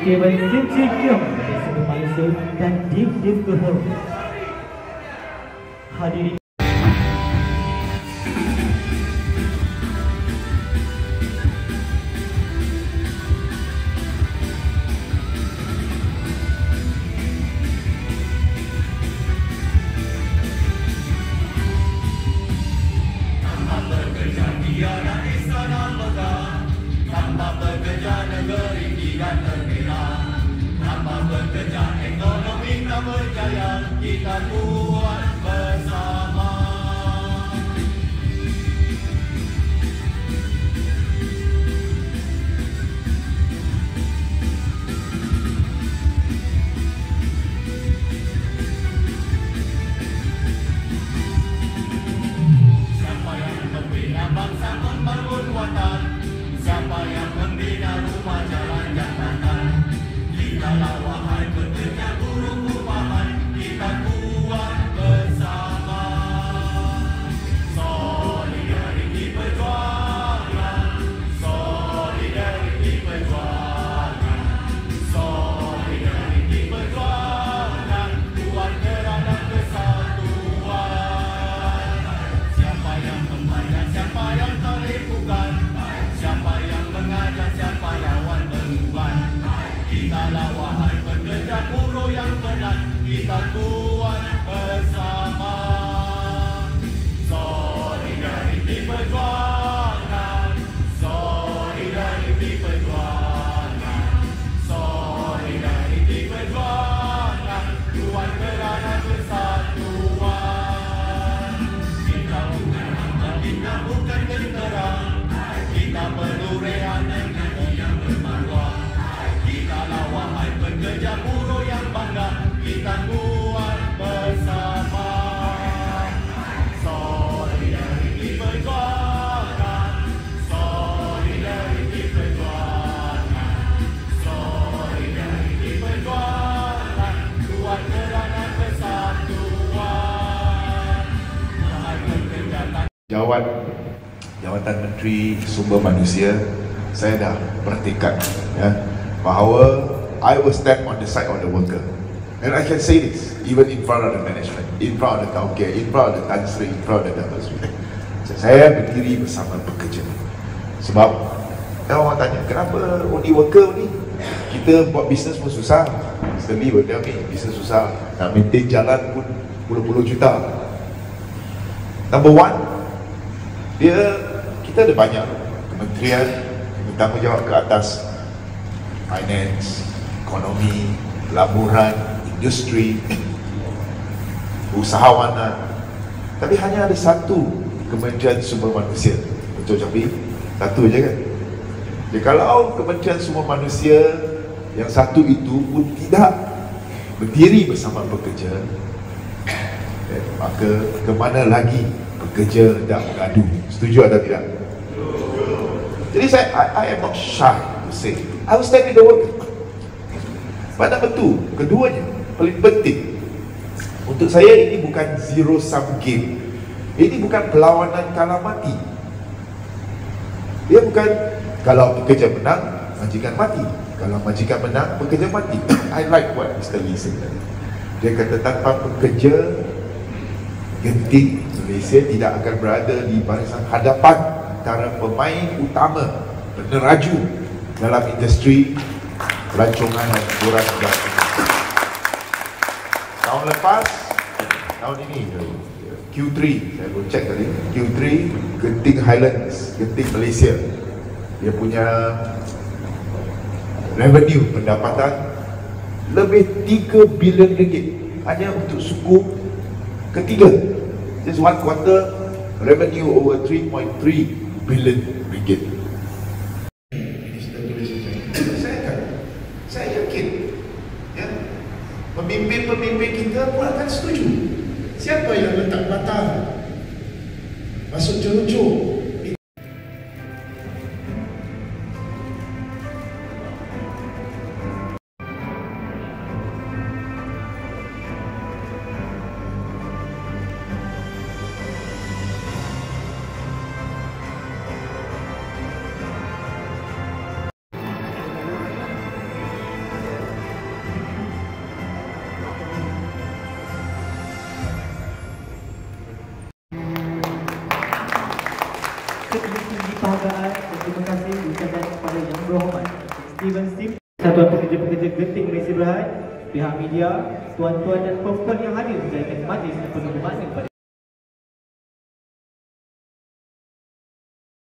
Steven Sin Kiong dari Sumber Malaysia dan Deep Kuhur. Hadirin kita buat bersama. Siapa yang membina bangsa membangun watan, siapa yang membina rumah jalan jambatan, kita wahai pekerja buruh upahan, kita buat bersama. Solidariti perjuangan, solidariti perjuangan, solidariti perjuangan, kuat gerak dan kesatuan. Siapa yang membayar, siapa yang terlipukan, siapa yang mengajar, siapa lawan beban, kitalah wahai pekerja buruh yang penat, kita kuat bersama. Solidariti perjuangan, solidariti perjuangan, solidariti perjuangan, kuat kerana kesatuan. Kita bukan hamba, kita bukan tentera, kita perlu rehat negeri yang bermaruah. Kitalah wahai pekerja buruh yang bangga, kita buat bersama. Solidariti perjuangan, solidariti perjuangan, solidariti perjuangan, kuat kerana kesatuan. Wahai pekerja Jawatan Menteri Sumber Manusia, saya dah bertekad bahawa I will stand on the side of the worker, and I can say this even in front of the management, in front of the Tauke, in front of the Tan Sri, in front of the Dato' Sri. Saya berdiri bersama pekerja. Sebab orang tanya, kenapa only worker ni? Kita buat bisnes pun susah. Mr. Lee will tell me, bisnes susah, nak maintain jalan pun puluh-puluh juta. Number one, kita ada banyak kementerian yang bertanggungjawab ke atas finance, ekonomi, pelaburan, industri, usahawanan. Tapi hanya ada satu Kementerian Sumber Manusia. Betul Capi? Satu je kan? Jadi kalau Kementerian Sumber Manusia yang satu itu pun tidak berdiri bersama pekerja, maka ke mana lagi pekerja hendak mengadu? Setuju atau tidak? Jadi I am not shy to say I will stand with the worker. Pada betul, keduanya paling penting untuk saya, ini bukan zero sum game. Ini bukan perlawanan kalah mati. Dia bukan kalau pekerja menang, majikan mati. Kalau majikan menang, pekerja mati. I like what Mr. Lee said. Dia kata tanpa pekerja, genting Malaysia tidak akan berada di barisan hadapan antara pemain utama, peneraju dalam industri pelancongan dan hiburan. Tahun lepas, tahun ini Q3, saya boleh cek tadi, Q3 Genting Highlands, Genting Malaysia, dia punya revenue, pendapatan lebih 3 bilion ringgit hanya untuk suku ketiga. Just one quarter, revenue over 3.3 bilion ringgit. Saya yakin pemimpin-pemimpin kita pun akan setuju. Siapa yang letak batang masuk cerucuk? setinggi-tinggi penghargaan dan terima kasih diucapkan kepada Yang Berhormat Steven Sim, Satuan Pekerja-Pekerja Genting Malaysia Berhad, pihak media, tuan-tuan dan puan-puan yang hadir menjalankan majlis penuh makna kepada